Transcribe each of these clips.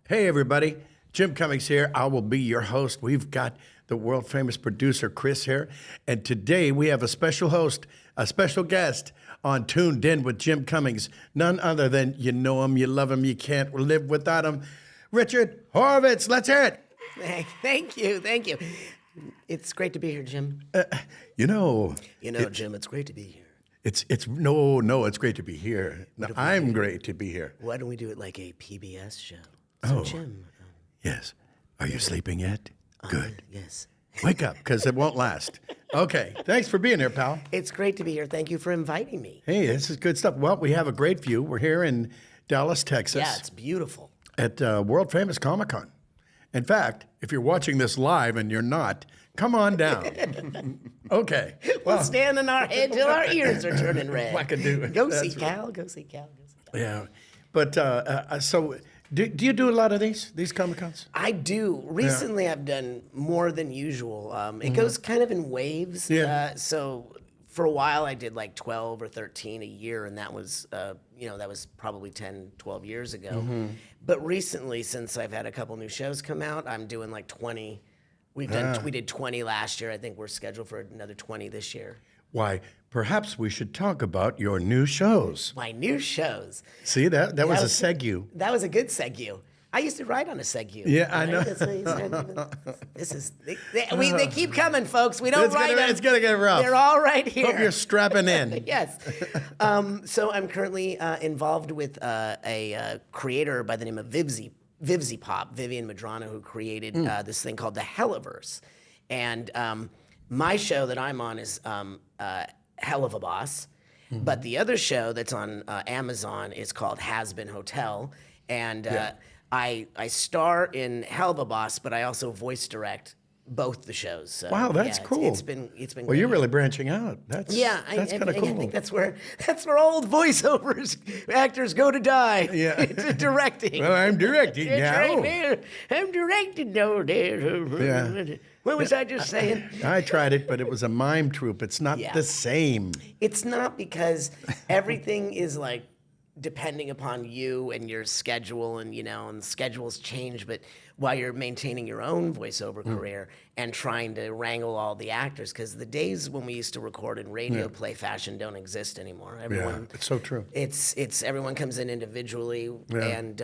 Hey, everybody. Jim Cummings here. I will be your host. We've got the world-famous producer, Chris, here. And today we have a special host, a special guest on Toon'd with Jim Cummings. None other than you know him, you love him, you can't live without him. Richard Horvitz. Let's hear it. Thank you. It's great to be here, Jim. Jim, It's great to be here. it's great to be here. No, I'm great to be here. Why don't we do it like a PBS show? Jim. Yes. Are you sleeping yet? Good. Yes. Wake up, because it won't last. Okay. Thanks for being here, pal. It's great to be here. Thank you for inviting me. Hey, this is good stuff. Well, we have a great view. We're here in Dallas, Texas. Yeah, it's beautiful. At world-famous Comic-Con. In fact, if you're watching this live and you're not, come on down. Okay. We'll stand on our head till our ears are turning red. Wackadoo. Go see Cal. Yeah. But so do you do a lot of these Comic-Cons? I do. Recently, I've done more than usual. It goes kind of in waves. Yeah. So for a while, I did like 12 or 13 a year, and that was, that was probably 10, 12 years ago. But recently, since I've had a couple new shows come out, I'm doing like 20. We did 20 last year. I think we're scheduled for another 20 this year. Why, perhaps we should talk about your new shows. My new shows. See, that was a segue. That was a good segue. I used to write on a segue. Yeah, I know. They keep coming, folks. We don't write them. It's going to get rough. They're all right here. Hope you're strapping in. Yes. So I'm currently involved with a creator by the name of Vivzy Pop, Vivian Madrano, who created this thing called the Helluverse. And my show that I'm on is Helluva Boss. But the other show that's on Amazon is called Has Been Hotel. And I star in Helluva Boss, but I also voice direct both the shows. So, wow, that's cool. It's been Well, great. you're really branching out. That's kind of cool. I think that's where old voiceovers actors go to die. Yeah. It's directing. Well, I'm directing It's now. right there. I'm directing now. Yeah. What was I just saying? I tried it, but it was a mime troupe. It's not the same. It's not, because everything is like depending upon you and your schedule, and schedules change, but while you're maintaining your own voiceover career and trying to wrangle all the actors, because the days when we used to record in radio play fashion don't exist anymore. Everyone, it's so true. It's everyone comes in individually, and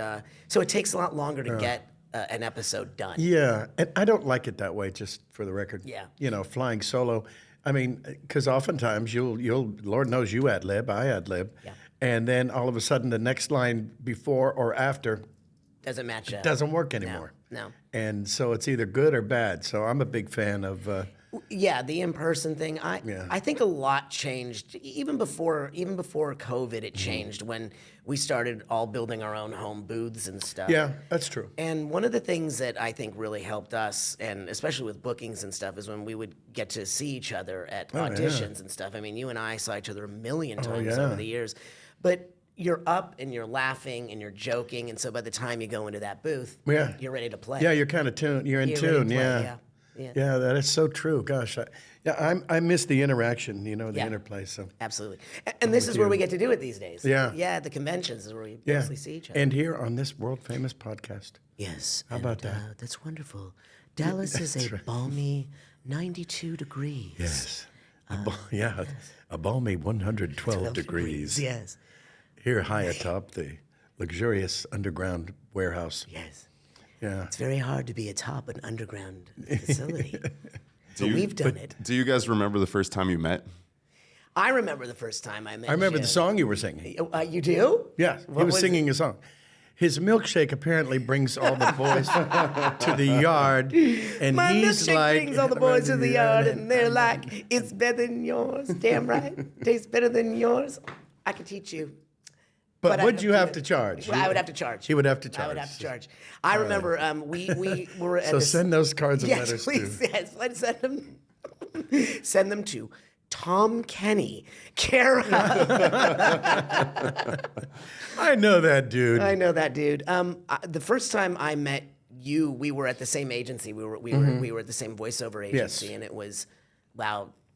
so it takes a lot longer to get an episode done. Yeah, and I don't like it that way, just for the record. Yeah. Flying solo. I mean, because oftentimes you'll Lord knows you ad-lib, I ad-lib, and then all of a sudden the next line before or after Doesn't match up. doesn't work anymore. No. And so it's either good or bad. So I'm a big fan of... the in-person thing. I think a lot changed even before COVID. It changed when we started all building our own home booths and stuff. Yeah, that's true. And one of the things that I think really helped us, and especially with bookings and stuff, is when we would get to see each other at auditions and stuff. I mean, you and I saw each other a million times over the years, but you're up and you're laughing and you're joking, and so by the time you go into that booth, you're ready to play. Yeah, you're kind of tuned. You're in tune. Yeah, that is so true. Gosh, I miss the interaction, the interplay. So absolutely, and this is where we get to do it these days. Yeah, the conventions is where we mostly see each other. And here on this world famous podcast. Yes. How about that? That's wonderful. Dallas is a balmy 92 degrees. Yes. A balmy 112 degrees. Yes. Here high atop the luxurious underground warehouse. Yes. Yeah. It's very hard to be atop an underground facility. We've done it. Do you guys remember the first time you met? I remember the first time I met I remember Jim. the song you were singing. You do? Yeah, he was singing a song. His milkshake apparently brings all the boys to the yard, and My he's milkshake like, brings all the boys to the yard, and they're like, "It's better than yours." Damn right, tastes better than yours. I can teach you. But would you have to charge? I would have to charge. He would have to charge. I would have to charge. I remember we were at So send those cards and letters please, to. yes, let's send them. Send them to Tom Kenny, care of. I know that dude. I know that dude. The first time I met you, we were at the same agency. We were at the same voiceover agency, and it was,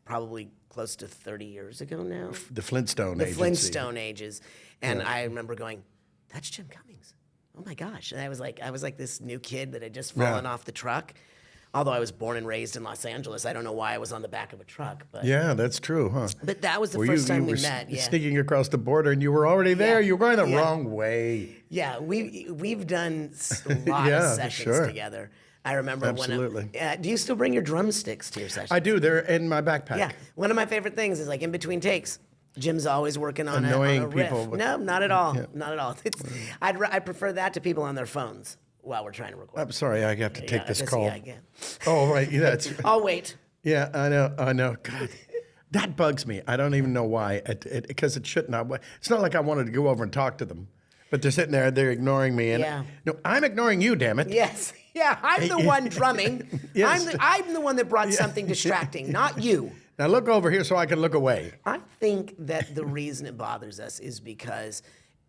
probably close to 30 years ago now. The Flintstone Agency. The Flintstone ages. And I remember going, that's Jim Cummings. oh my gosh. And I was like this new kid that had just fallen off the truck. Although I was born and raised in Los Angeles, I don't know why I was on the back of a truck. But Yeah, that's true, huh? But that was the first time we met. Yeah. Sneaking across the border, and you were already there. You were going the wrong way. Yeah, we've done a lot of sessions together. I remember Absolutely. do you still bring your drumsticks to your sessions? I do. They're in my backpack. Yeah, one of my favorite things is like in between takes. Jim's always working on Annoying a riff. people. No, not at all. Not at all. I prefer that to people on their phones while we're trying to record. I'm sorry, I have to take this call. Yeah, again. Oh, right. Yeah, that's right. I'll wait. Yeah, I know. God, that bugs me. I don't even know why. Because it shouldn't. It's not like I wanted to go over and talk to them, but they're sitting there. They're ignoring me. And no, I'm ignoring you. Damn it. Yes. Yeah, I'm the one drumming. Yes. I'm the one that brought something distracting, not you. Now look over here so I can look away. I think that the reason it bothers us is because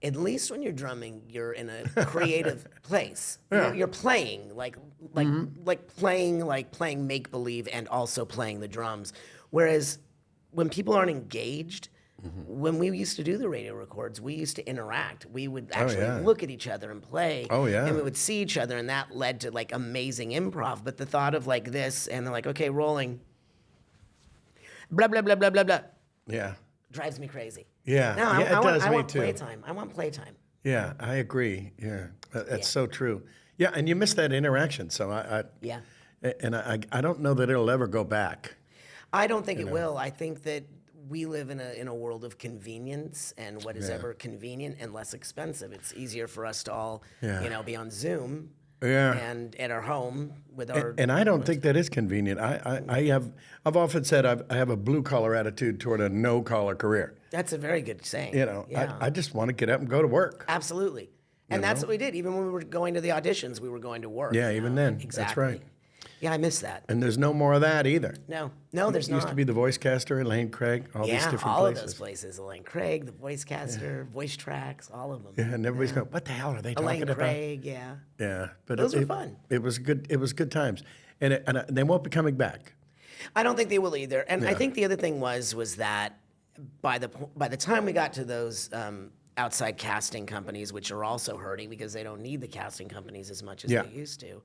at least when you're drumming, you're in a creative place. You're playing like playing make believe and also playing the drums. Whereas when people aren't engaged, when we used to do the radio records, we used to interact. We would actually look at each other and play. Oh, yeah. And we would see each other, and that led to like amazing improv. But the thought of like this, and they're like, okay, rolling. Blah blah blah blah blah blah. Yeah. Drives me crazy. Yeah. No, It does I me want too. playtime. I want playtime. Yeah, I agree. Yeah, that's so true. Yeah, and you miss that interaction. So I don't know that it'll ever go back. I don't think it will. I think that we live in a world of convenience, and what is ever convenient and less expensive. It's easier for us to all, be on Zoom. Yeah. And at our home with our. And I don't think that is convenient. I've often said I have a blue collar attitude toward a no collar career. That's a very good saying. I just want to get up and go to work. Absolutely. And that's what we did. Even when we were going to the auditions, we were going to work. Yeah, even then. Exactly. That's right. Yeah, I miss that. And there's no more of that either. No, there's It not. used to be the voice caster, Elaine Craig, all these different all places. of those places. Elaine Craig, the voice caster, voice tracks, all of them. Yeah, and everybody's going, what the hell are they Elaine talking Craig, about? Yeah, but those were fun. It was good. It was good times, and they won't be coming back. I don't think they will either. And I think the other thing was that by the time we got to those outside casting companies, which are also hurting because they don't need the casting companies as much as they used to.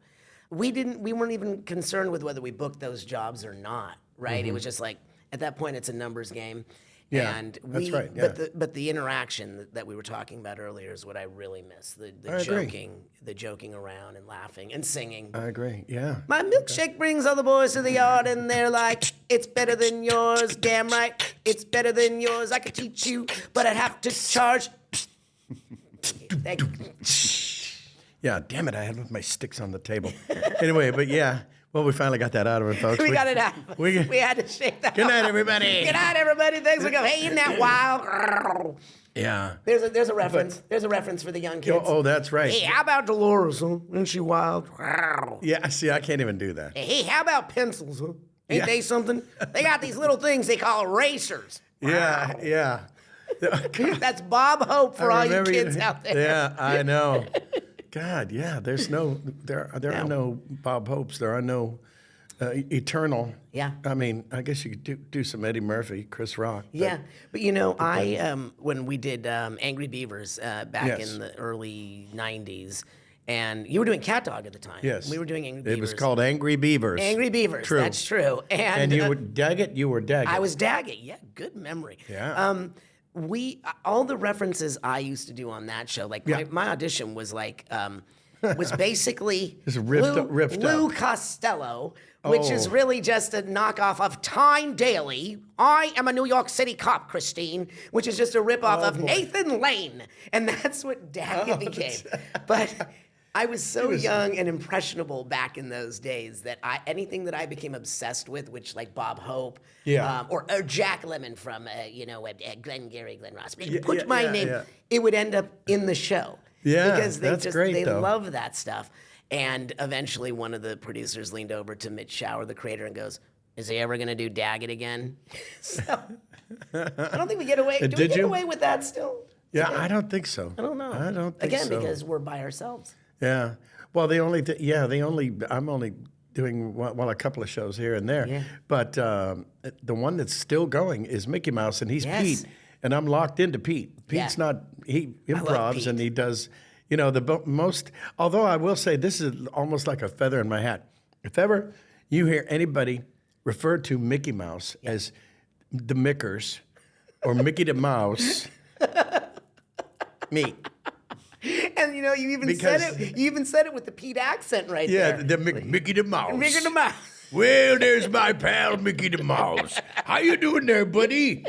We weren't even concerned with whether we booked those jobs or not, right? It was just like, at that point, it's a numbers game. Yeah, and that's right, yeah. But the interaction that we were talking about earlier is what I really miss. The joking around and laughing and singing. I agree, yeah. My milkshake brings all the boys to the yard, and they're like, it's better than yours, damn right. It's better than yours. I could teach you, but I'd have to charge. Thank you. Yeah, damn it, I had my sticks on the table. Anyway, but yeah, well, we finally got that out of it, folks. We got it out. We had to shake that Good night, off. everybody. Good night, everybody. Thanks for coming. Hey, isn't that wild? Yeah. There's a reference. There's a reference for the young kids. Oh, that's right. Hey, how about Dolores, huh? Isn't she wild? Yeah, see, I can't even do that. Hey, how about pencils, huh? Ain't they something? They got these little things they call erasers. Yeah. That's Bob Hope for all you kids out there. Yeah, I know. God, yeah. There are no Bob Hopes. There are no Eternal. Yeah. I mean, I guess you could do some Eddie Murphy, Chris Rock. Yeah, but I when we did Angry Beavers back in the early '90s, and you were doing Cat Dog at the time. Yes. We were doing Angry Beavers. It was called Angry Beavers. Angry Beavers. True. That's true. And you were Daggett. You were Daggett. I was Daggett. Yeah, good memory. Yeah. All the references I used to do on that show, like my audition was like was basically riffed Lou up. Costello, which is really just a knockoff of Time Daily. I am a New York City cop, Christine, which is just a ripoff of Nathan Lane, and that's what Daggett became. But I was so young and impressionable back in those days that anything that I became obsessed with, which like Bob Hope, or Jack Lemmon from Glenn Ross, put my name, it would end up in the show. Yeah, because they though. love that stuff. And eventually, one of the producers leaned over to Mitch Schauer, the creator, and goes, "Is he ever going to do Daggett again?" So I don't think we get away. Do we get away with that still? Yeah, I don't think so. I don't know. I don't think Again, so. because we're by ourselves. Yeah. Well, I'm only doing a couple of shows here and there. Yeah. But the one that's still going is Mickey Mouse, and he's Yes. Pete, and I'm locked into Pete. Pete's he love improvs Pete. and he does. You know, most, although I will say this is almost like a feather in my hat. If ever you hear anybody refer to Mickey Mouse as the Mickers or Mickey the Mouse, me. And you know, you even said it. You even said it with the Pete accent right Yeah, there. the Mickey the Mouse. Mickey the Mouse. Well, there's my pal Mickey the Mouse. How you doing there, buddy?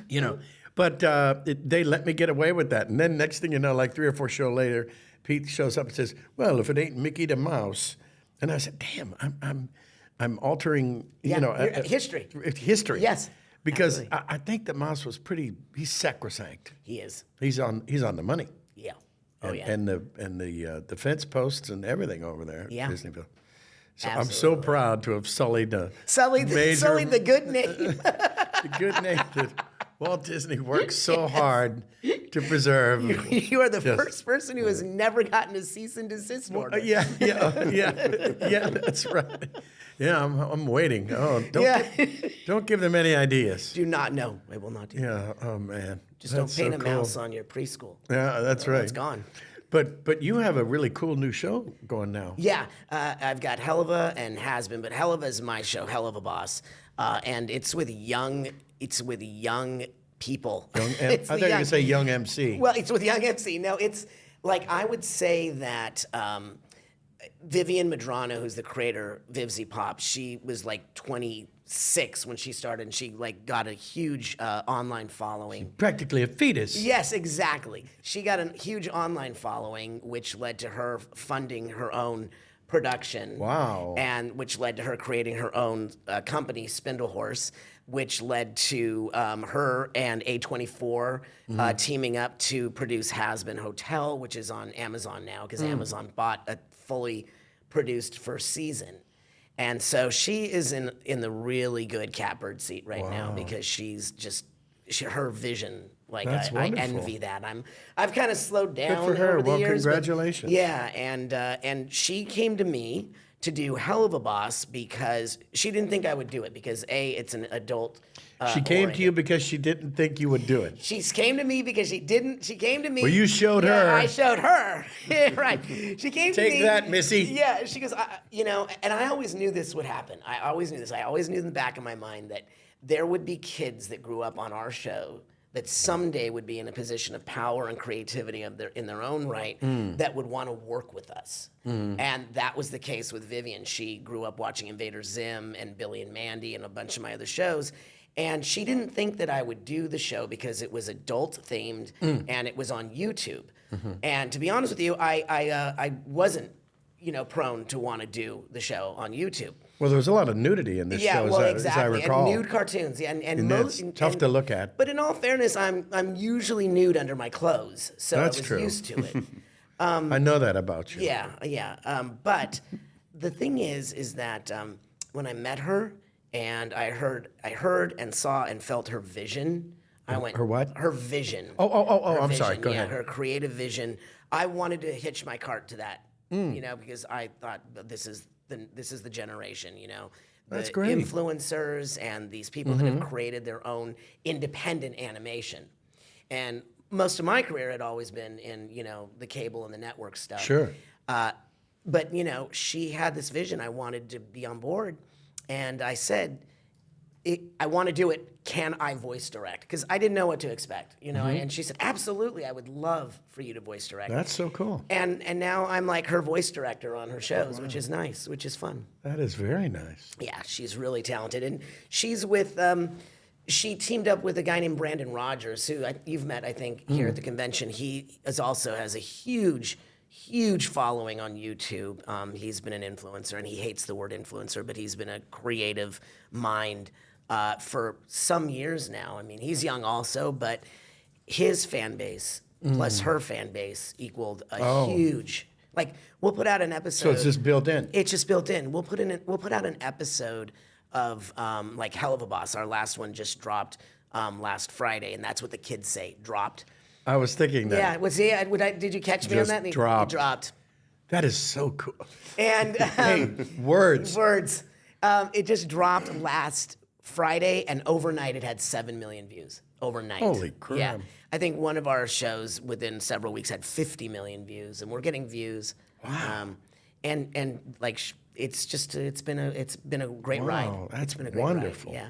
You know, but they let me get away with that. And then next thing you know, like 3 or 4 shows later, Pete shows up and says, "Well, if it ain't Mickey the Mouse," and I said, "Damn, I'm altering, you know, history. History." Yes, because absolutely. I think that Mouse was he's sacrosanct. He is. He's on the money. Yeah. Oh And, yeah. and the fence posts and everything over there at Yeah. Disneyville. So I'm Absolutely. so proud to have sullied the Sully the good name. the good name that Walt Disney worked so hard to preserve. You are the first person who has never gotten a cease and desist order. Yeah, that's right. Yeah, I'm waiting. Oh, don't give them any ideas. Do not know. I will not do that. Yeah. Oh man. Just That's don't paint so a cool. mouse on your preschool. Yeah, that's right. It's gone. But you have a really cool new show going now. Yeah, I've got Helluva and Has Been, but Helluva is my show, Helluva Boss, and it's with young people. I It's thought the you were going to say young MC. Well, it's with young MC. No, it's like I would say that Vivian Madrano, who's the creator, Vivzy Pop, she was like 26 when she started, and she like got a huge online following. Practically a fetus. Yes, exactly. She got a huge online following, which led to her funding her own production. Wow. And which led to her creating her own company, Spindle Horse, which led to her and A24 teaming up to produce Has Been Hotel, which is on Amazon now because Amazon bought a fully produced first season. And so she is in the really good catbird seat right now because she's just her vision. Like That's I wonderful. envy that. I've kind of slowed down for her. over the Well, years. but- congratulations. Yeah, and she came to me to do Helluva Boss because she didn't think I would do it because it's an adult. She came to oriented. you because she didn't think you would do it. She came to me because she didn't. She came to me. Well, you showed Yeah, her. I showed her. Yeah, right. She came to me. Take that, Missy. Yeah, she goes, you know, and I always knew this would happen. I always knew this. I always knew in the back of my mind that there would be kids that grew up on our show that someday would be in a position of power and creativity in their own right that would want to work with us. And that was the case with Vivian. She grew up watching Invader Zim and Billy and Mandy and a bunch of my other shows. And she didn't think that I would do the show because it was adult themed and it was on YouTube. And to be honest with you, I wasn't, you know, prone to want to do the show on YouTube. Well, there was a lot of nudity in this show, well, as exactly. I recall. And nude cartoons. Yeah, and And that's tough to look at. But in all fairness, I'm usually nude under my clothes, so That's I was true. used to it. I know that about you. Yeah. But the thing is that when I met her and I heard and saw and felt her vision, I went. Her what? Her vision. Oh, Her I'm sorry. vision, Go yeah, ahead. her creative vision. I wanted to hitch my cart to that, you know, because I thought that this is the generation, you know. That's The great. influencers and these people that have created their own independent animation. And most of my career had always been in, you know, the cable and the network stuff. Sure. But, you know, she had this vision. I wanted to be on board. And I said, I want to do it. Can I voice direct? Because I didn't know what to expect, you know. And she said, absolutely. I would love for you to voice direct. That's so cool. And now I'm like her voice director on her shows, which is nice, which is fun. That is very nice. Yeah, she's really talented. And she's with, she teamed up with a guy named Brandon Rogers, who you've met, I think, here at the convention. He also has a huge following on YouTube. He's been an influencer, and he hates the word influencer, but he's been a creative mind for some years now. I mean, he's young also, but his fan base plus her fan base equaled a huge. Like, we'll put out an episode. So it's just built in. It's just built in. We'll put out an episode of like Helluva Boss. Our last one just dropped last Friday, and that's what the kids say. Dropped. I was thinking that. Yeah. Did you catch me on Just that? dropped. It dropped. That is so cool. And Hey, words. words. It just dropped last Friday, and overnight it had 7 million views. overnight. Holy Yeah, crap. I think one of our shows within several weeks had 50 million views, and we're getting views. Wow. And like it's been a great ride. Wow, It's that's been a great wonderful. ride. Yeah.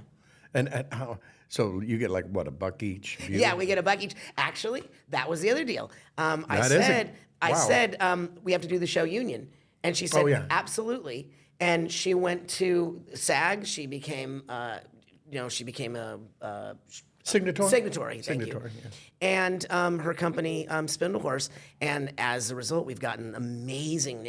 And how? So you get like what, a buck each? View? Yeah, we get a buck each. Actually, that was the other deal. I That is said, wow. we have to do the show union, and she said, Oh, yeah. absolutely. And she went to SAG. She became, a Signatory? signatory. Thank Signatory, you. yes. And her company, Spindlehorse, and as a result, we've gotten amazing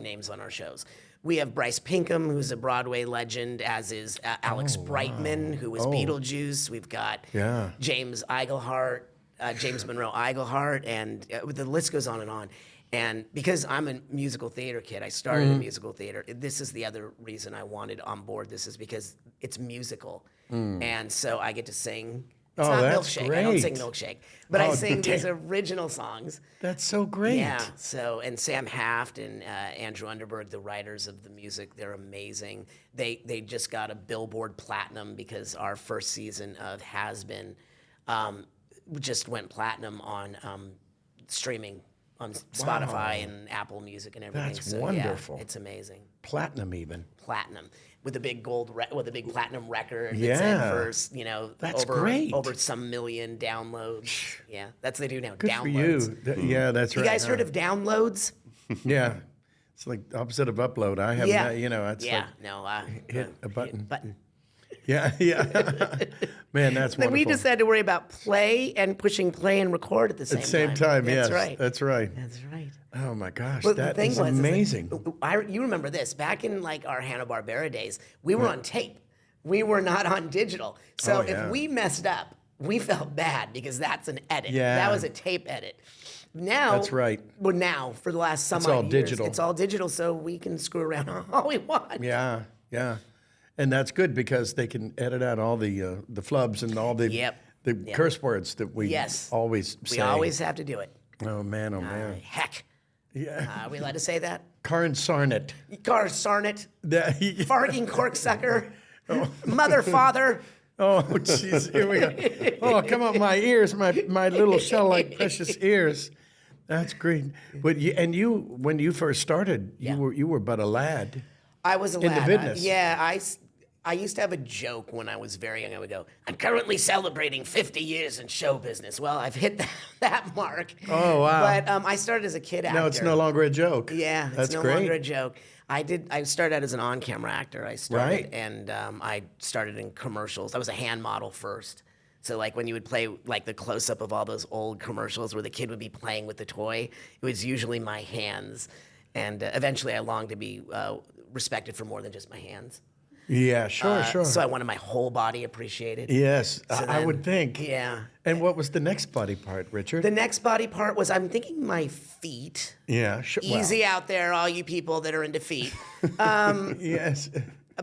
names on our shows. We have Bryce Pinkham, who's a Broadway legend, as is Alex Brightman, who was Beetlejuice. We've got Yeah. James Iglehart, James Monroe Iglehart, and the list goes on and on. And because I'm a musical theater kid, I started in musical theater. This is the other reason I wanted on board. This is because it's musical. And so I get to sing. It's Oh, not that's Milkshake. I don't sing great. Milkshake. But I Oh, sing these damn. original songs. That's so great. Yeah. So, and Sam Haft and Andrew Underberg, the writers of the music, they're amazing. They just got a Billboard Platinum because our first season of Has Been just went platinum on streaming on Spotify and Apple Music and everything. That's so, wonderful. Yeah, it's amazing. Platinum even. Platinum with a big big platinum record. Yeah. That's in for That's great. over some million downloads. Yeah, that's what they do now. Good downloads. for you. Yeah, that's You right. guys heard of downloads? Yeah. It's like the opposite of upload. I have, Yeah. it's Yeah. like No. hit a button. Button. Yeah, yeah. Man, that's Then wonderful. we just had to worry about play and pushing play and record at the same At the same time, That's yes. right. That's right. That's right. Oh my gosh, But that the thing is was, amazing. you remember this back in like our Hanna-Barbera days. We were on tape. We were not on digital. So Oh, yeah. if we messed up, we felt bad because that's an edit. Yeah. That was a tape edit. Now That's right. Well, now for the last some all years, digital. it's all digital, so we can screw around all we want. Yeah, yeah. And that's good because they can edit out all the flubs and all the Yep. curse words that we Yes. always say. We always have to do it. Oh man, oh man. Heck. Yeah. Are we allowed to say that? Karn Sarnet. Gar Sarnet, That- farting corksucker, mother, father. Oh, jeez, here we go. Oh, come on, my ears, my little shell-like precious ears. That's great. But when you first started, Yeah. you were but a lad. I was a In the lad. business. I used to have a joke when I was very young. I would go, I'm currently celebrating 50 years in show business. Well, I've hit that mark. Oh, wow. But I started as a kid actor. No, it's no longer a joke. Yeah, that's it's no great. longer a joke. I started out as an on-camera actor. I started, Right. and I started in commercials. I was a hand model first. So like when you would play like the close-up of all those old commercials where the kid would be playing with the toy, it was usually my hands. And eventually I longed to be respected for more than just my hands. Yeah, sure, sure. So I wanted my whole body appreciated. Yes, So I then- would think. Yeah. And what was the next body part, Richard? The next body part was I'm thinking my feet. Yeah, sure. Easy out there, all you people that are into feet. Yes.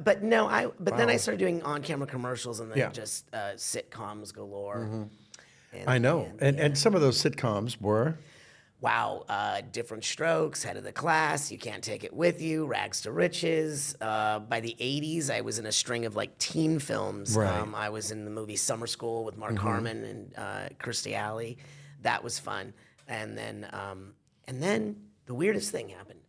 But no, then I started doing on-camera commercials and then Yeah. just sitcoms galore. And, I know. And some of those sitcoms were. Wow, Different Strokes, Head of the Class, You Can't Take It With You, Rags to Riches. By the 80s, I was in a string of like teen films. Right. I was in the movie Summer School with Mark Harmon and Kirstie Alley. That was fun. And then the weirdest thing happened.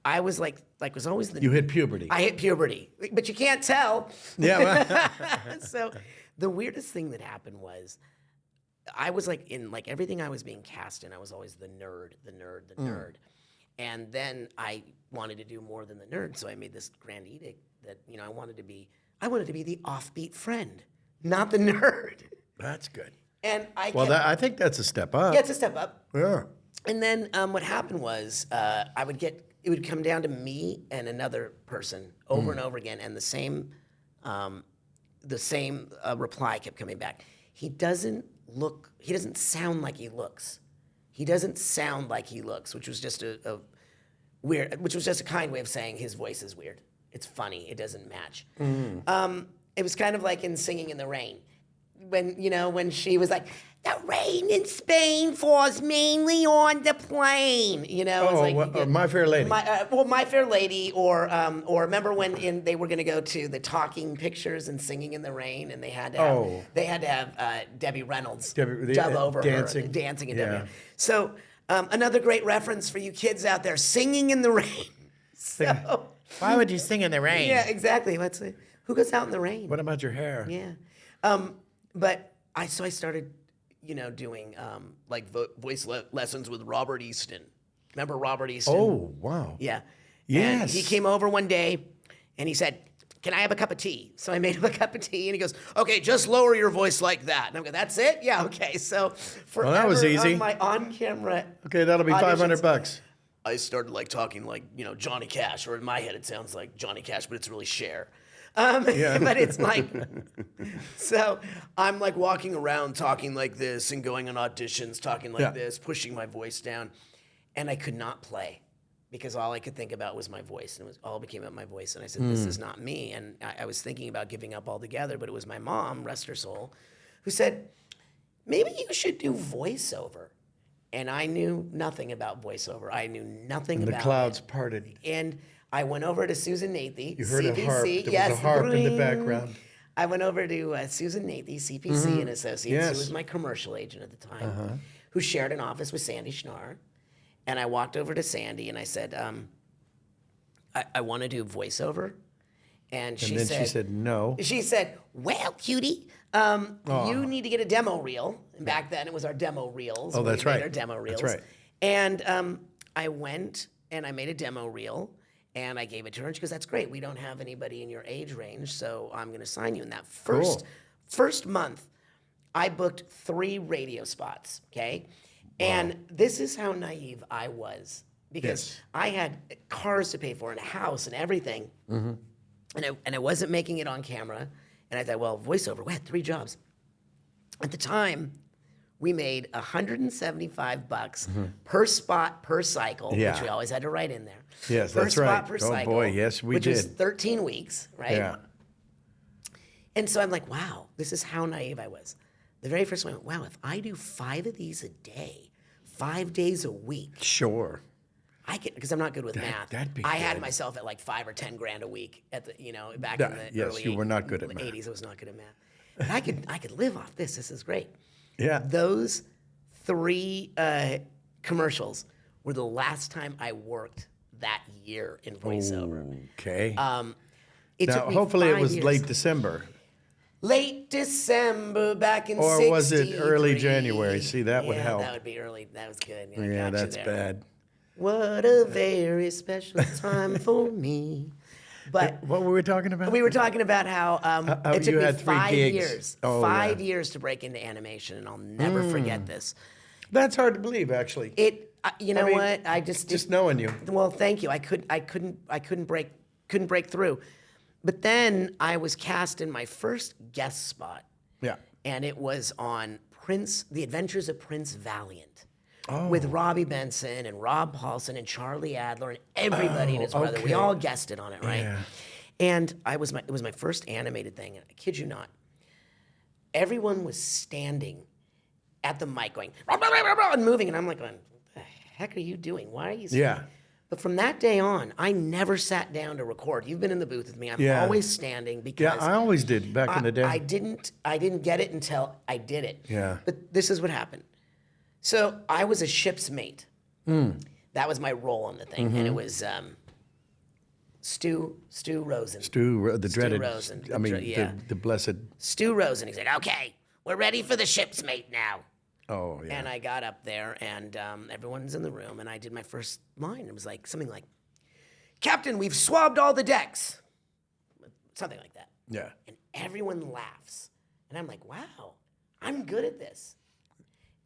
I was was always the You hit puberty. I hit puberty, but you can't tell. Yeah. So the weirdest thing that happened was I was like in like everything I was being cast in, I was always the nerd. And then I wanted to do more than the nerd, so I made this grand edict that I wanted to be the offbeat friend, not the nerd. That's good. And I Well, kept, I think that's a step up. yeah, it's a step up. Yeah. And then what happened was it would come down to me and another person over and over again, and the same reply kept coming back. He doesn't sound like he looks. He doesn't sound like he looks, which was just a kind way of saying his voice is weird. It's funny. It doesn't match. It was kind of like in Singing in the Rain. When she was like, the rain in Spain falls mainly on the plain. You know, it's like My Fair Lady. My Fair Lady, or remember when they were going to go to the talking pictures and singing in the rain, and they had to have Debbie Reynolds dub over dancing. her dancing in Yeah. Debbie. So another great reference for you kids out there: singing in the rain. So Why would you sing in the rain? yeah, exactly. Who goes out in the rain? What about your hair? Yeah, but I started, doing voice lessons with Robert Easton. Remember Robert Easton? Oh, wow. Yeah. Yes. And he came over one day and he said, "Can I have a cup of tea?" So I made him a cup of tea and he goes, "Okay, just lower your voice like that." And I'm going, "That's it?" "Yeah, okay." So forever that was easy. on my on-camera Okay, that'll be auditions, $500. I started talking like, Johnny Cash, or in my head it sounds like Johnny Cash, but it's really Cher. But it's like, so I'm like walking around talking like this and going on auditions, talking like this, pushing my voice down. And I could not play because all I could think about was my voice. And it was all became about my voice. And I said, this is not me. And I was thinking about giving up altogether, but it was my mom, rest her soul, who said, maybe you should do voiceover. And I knew nothing about voiceover. I knew nothing about The clouds it. parted. And I went over to Susan Nathy, You heard CPC. a harp. There Yes, was a harp in the ring. background. I went over to Susan Nathy, CPC and Associates, Yes. who was my commercial agent at the time, who shared an office with Sandy Schnarr. And I walked over to Sandy and I said, I want to do voiceover. And And then she said no. she said, "Well, cutie, you need to get a demo reel." And back then it was our demo reels. Oh, that's We made right. Our demo reels. That's right. And I went and I made a demo reel and I gave it to her. And she goes, "That's great. We don't have anybody in your age range, so I'm going to sign you." In that first month, I booked 3 radio spots. Okay, and this is how naive I was because I had cars to pay for and a house and everything. And I wasn't making it on camera. And I thought, well, voiceover, we had 3 jobs. At the time, we made $175 per spot per cycle, Yeah. which we always had to write in there. Yes, per that's spot right. Per Oh, cycle, boy, yes, we which was did. 13 weeks, right? Yeah. And so I'm like, wow, this is how naive I was. The very first one, wow, if I do 5 of these a day, 5 days a week, Sure. I could, because I'm not good with math. that'd be I had good. myself at like 5 or 10 grand a week at the, back Yeah, in the yes, early you were not good at math. 80s. I was not good at math. But I could live off this. This is great. Yeah. Those 3 commercials were the last time I worked that year in voiceover. Okay. It Now, took me hopefully it 5 was years. late December. Late December back in Or was it early 63. January? See, that would Yeah, help. that would be early. That was good. I Yeah, got you that's there. bad. What a very special time for me. But What were we talking about? we were talking about how it took you me had 3 5 gigs. years. Oh, 5 yeah. years to break into animation, and I'll never forget this. That's hard to believe, actually. You know mean, what? I just knowing you. Well, thank you. I couldn't break through. But then I was cast in my first guest spot, Yeah. and it was on The Adventures of Prince Valiant. Oh. With Robbie Benson and Rob Paulson and Charlie Adler and everybody and his brother. We okay. all guested on it, right? Yeah. And it was my first animated thing, and I kid you not. Everyone was standing at the mic going, and moving, and I'm like going, what the heck are you doing? Why are you standing? Yeah. But from that day on, I never sat down to record. You've been in the booth with me. I'm Yeah. always standing because Yeah, I always did back in the day. I didn't get it until I did it. Yeah. But this is what happened. So I was a ship's mate. That was my role on the thing, and it was Stu Rosen. the dreaded. Rosen. I mean, Yeah. the blessed. Stu Rosen. He's like, "Okay, we're ready for the ship's mate now." Oh, yeah. And I got up there, and everyone's in the room, and I did my first line. It was like something like, "Captain, we've swabbed all the decks," something like that. Yeah. And everyone laughs, and I'm like, "Wow, I'm good at this."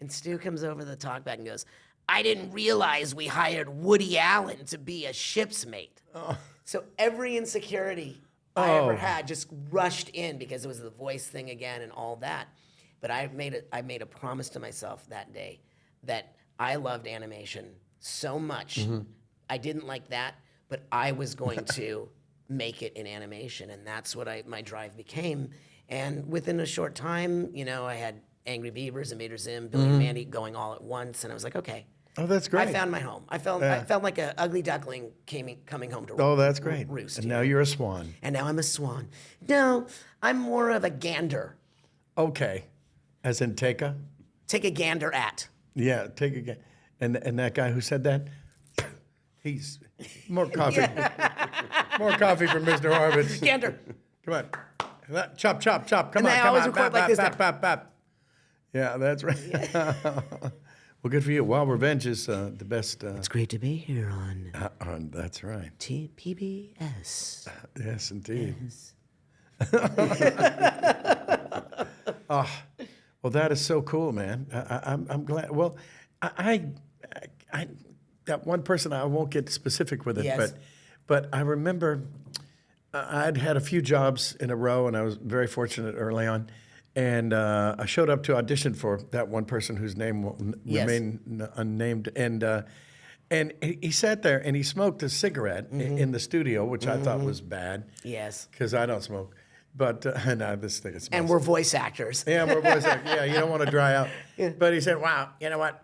And Stu comes over the talkback and goes, "I didn't realize we hired Woody Allen to be a ship's mate." So every insecurity I ever had just rushed in because it was the voice thing again and all that. But I made a promise to myself that day that I loved animation so much. I didn't like that, but I was going to make it in animation, and that's what my drive became. And within a short time, I had Angry Beavers, Invader Zim, Billy and Mandy going all at once, and I was like, okay. Oh, that's great. I found my home. I felt like an ugly duckling coming home to Oh, that's great. roost. And you now know? you're a swan. And now I'm a swan. No, I'm more of a gander. Okay. As in take a? Take a gander at. Yeah, take a. And that guy who said that, he's more coffee. More coffee for Mr. Horvitz. Gander. Come on. Chop, chop, chop. Come And on, I come always on. record Bap, like this. bap, bap, bap. Yeah, that's right. Well, good for you. Wild Revenge is the best. It's great to be here on That's right. PBS. Yes, indeed. Yes. Well, that is so cool, man. I'm glad. Well, I that one person, I won't get specific with it, Yes. but I remember I'd had a few jobs in a row, and I was very fortunate early on. And I showed up to audition for that one person whose name will Yes. remain unnamed. And he sat there and he smoked a cigarette in the studio, which I thought was bad. Yes. Because I don't smoke. But no, this thing smells. And we're voice actors. Yeah, we're boys like, yeah, you don't want to dry out. But he said, wow, you know what?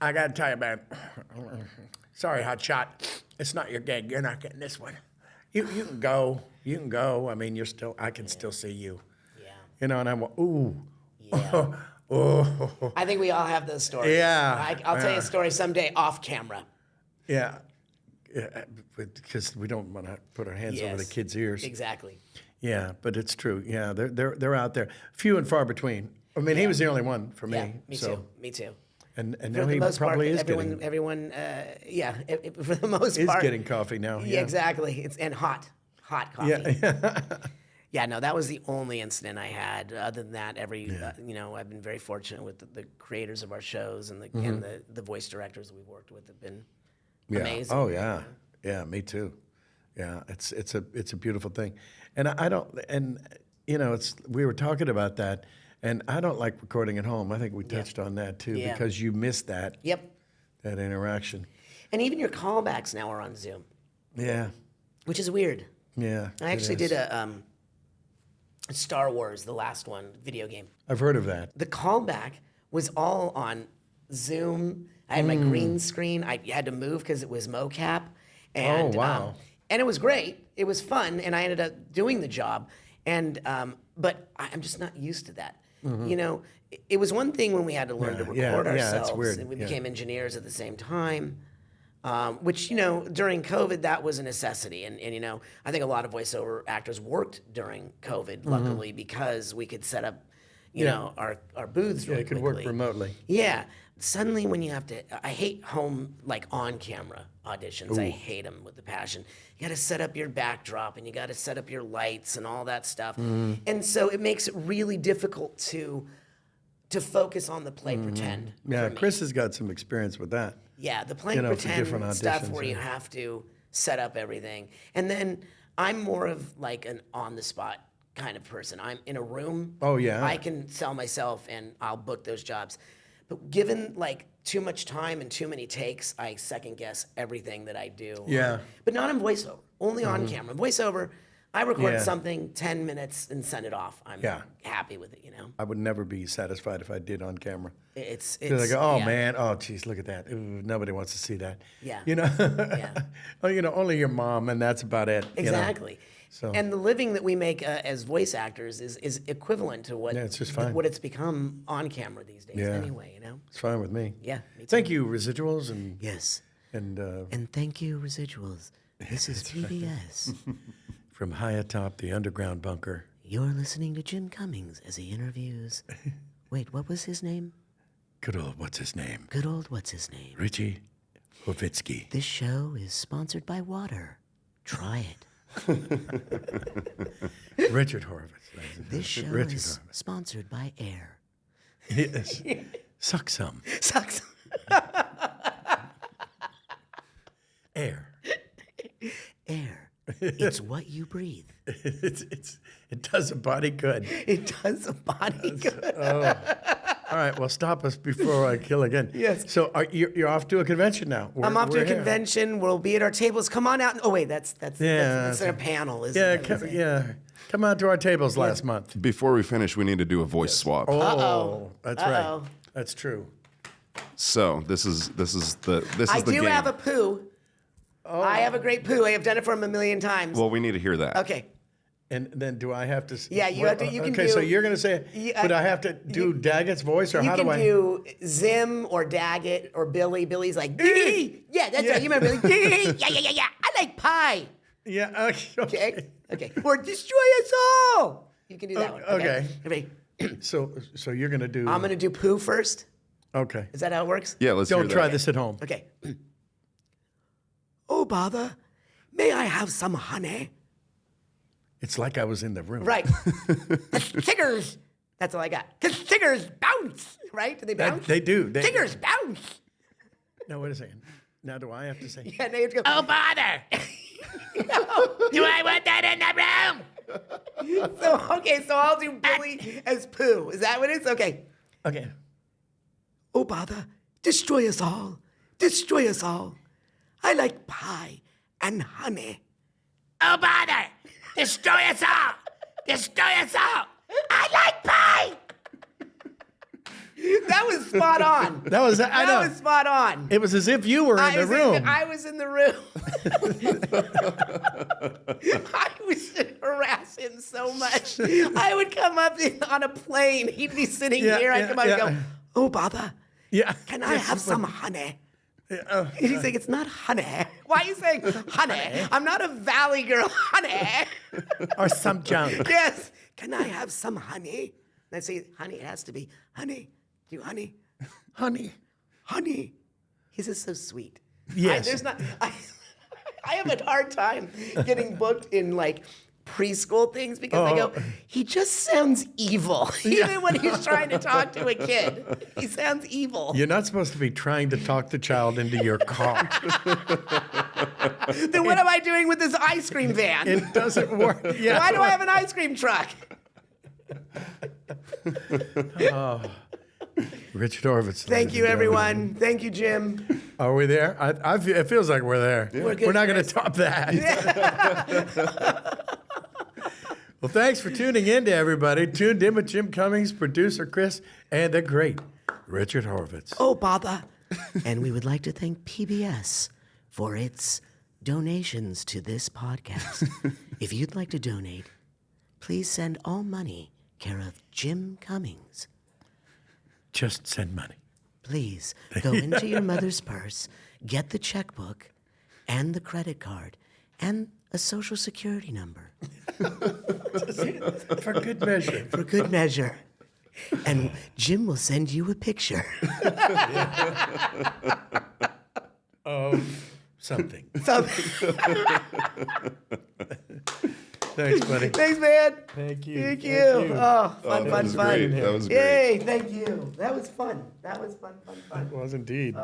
I got to tell you, man. Sorry, hot shot. It's not your gig. You're not getting this one. You can go. You can go. I mean, I can still see you. Yeah. You know, and I'm, ooh. Yeah. Oh. I think we all have those stories. Yeah. I'll tell you a story someday off camera. Yeah. Because we don't want to put our hands over the Yes. kids' ears. Exactly. Yeah, but it's true. Yeah, they're out there. Few and far between. I mean, he was the only one for me. Yeah, me so. too. Me too. And For now the he most probably part, is everyone, for the most is part, getting coffee now. Yeah, exactly. And hot coffee. Yeah. Yeah, no, that was the only incident I had. Other than that, I've been very fortunate with the creators of our shows and the voice directors we've worked with have been amazing. Oh yeah, yeah. Me too. Yeah, it's a beautiful thing, and I don't. And we were talking about that, and I don't like recording at home. I think we touched on that too Yeah. because you miss that. Yep. That interaction. And even your callbacks now are on Zoom, Yeah. which is weird. Yeah. I it actually is. did a Star Wars, the last one, video game. I've heard of that. The callback was all on Zoom. I had my green screen. I had to move because it was mocap. And, Oh, wow. And it was great. It was fun, and I ended up doing the job. And but I'm just not used to that. You know, it was one thing when we had to learn to Yeah, record yeah, that's ourselves, weird. and we Yeah. became engineers at the same time. Which, during COVID, that was a necessity. And I think a lot of voiceover actors worked during COVID, luckily, because we could set up, our booths Yeah, really it could quickly. work remotely. Yeah. Suddenly, when you have to, I hate home, like on camera auditions. I hate them with a passion. You got to set up your backdrop and you got to set up your lights and all that stuff. And so it makes it really difficult to focus on the play pretend. Yeah, for me. Chris has got some experience with that. Yeah, the play For pretend different stuff auditions, where you yeah. have to set up everything. And then I'm more of like an on the spot kind of person. I'm in a room. Oh, yeah. I can sell myself and I'll book those jobs. But given like too much time and too many takes, I second guess everything that I do. Yeah. But not in voiceover, only on camera. Voiceover, I record Yeah. something 10 minutes and send it off. I'm Yeah. happy with it, I would never be satisfied if I did on camera. It's Because I go, oh yeah. man, oh geez, look at that. Ooh, nobody wants to see that. Yeah. Yeah. Oh, only your mom, and that's about it. Exactly. So- And the living that we make as voice actors is equivalent to what Yeah, it's just fine. what it's become on camera these days. Yeah. Anyway, It's fine with me. Yeah. Me too. Thank you, residuals, and Yes. and And thank you, residuals. This is PBS. from high atop the underground bunker. You're listening to Jim Cummings as he interviews. Wait, what was his name? Good old, what's his name? Good old what's his name? Richie Horvitz. This show is sponsored by water. Try it. Richard Horvitz. ladies and This show Richard is sponsored by air. Horvitz. Yes. Suck some Sucks. air. Air. It's what you breathe. It does a body good. It does a body good. All right, well, stop us before I kill again. Yes. So you're off to a convention now. I'm off to a We're here. convention. We'll be at our tables. Come on out. Oh wait, that's a panel, isn't Yeah, it? come out to our tables last month. Before we finish, we need to do a voice swap. Oh, that's right. Uh-oh. That's true. So this is the I game. do have a poo. I have a great poo. I have done it for him a million times. Well, we need to hear that. Okay. And then do I have to? Yeah, you have to. You can okay, do. so you're going to say, but I have to do Daggett's voice, or You how can do I? do Zim or Daggett or Billy. Billy's like, yeah, that's right. You remember Billy? Yeah. I like pie. Yeah. Okay. Okay. Or destroy us all. You can do that one. Okay. Ready? So you're going to do. I'm gonna do poo first. Okay. Is that how it works? Yeah, let's Don't hear try that. this at home. Okay. Oh bother, may I have some honey? It's like I was in the room. Right. The stickers. That's all I got. The stickers bounce. Right? Do they bounce? They do. Stickers bounce. No, wait a second. Now do I have to say? Yeah, now you have to go. Oh, bother! Do I want that in the room? So I'll do Billy as poo. Is that what it is? Okay. Okay. Oh bother, destroy us all. Destroy us all. I like pie and honey. Oh, bother! Destroy us all! Destroy us all! I like pie! That was spot on. That was. I know. That was spot on. It was as if you were in the room. I was in the room. I was harass him so much. I would come up on a plane. He'd be sitting Yeah, here. I'd yeah, come up and yeah. go, oh, bother, Yeah. can I have some honey? He's like, it's not honey. Why are you saying honey? I'm not a valley girl. Honey. Or some junk. Yes. Can I have some honey? And I say, honey, it has to be honey. Do you honey? Honey. Honey. He's just so sweet. Yes. I have a hard time getting booked in like preschool things because I go, he just sounds evil. Even when he's trying to talk to a kid, he sounds evil. You're not supposed to be trying to talk the child into your car. Then what am I doing with this ice cream van? It doesn't work. Yeah. Why do I have an ice cream truck? Richard Horvitz. Thank you, everyone. Thank you, Jim. Are we there? It feels like we're there. We're good, We're not going to Chris. top that. Well, thanks for tuning in to everybody. Tuned in with Jim Cummings, producer Chris, and the great Richard Horvitz. Oh, bother. And we would like to thank PBS for its donations to this podcast. If you'd like to donate, please send all money care of Jim Cummings. Just send money. Please go into your mother's purse, get the checkbook and the credit card and a social security number. For good measure. For good measure. And Jim will send you a picture. Something. Something. Thanks, buddy. Thanks, man. Thank you. Thank you. Oh, fun, that fun, was fun. great. That was great. Yay, thank you. That was fun. That was fun, fun, fun. It was indeed.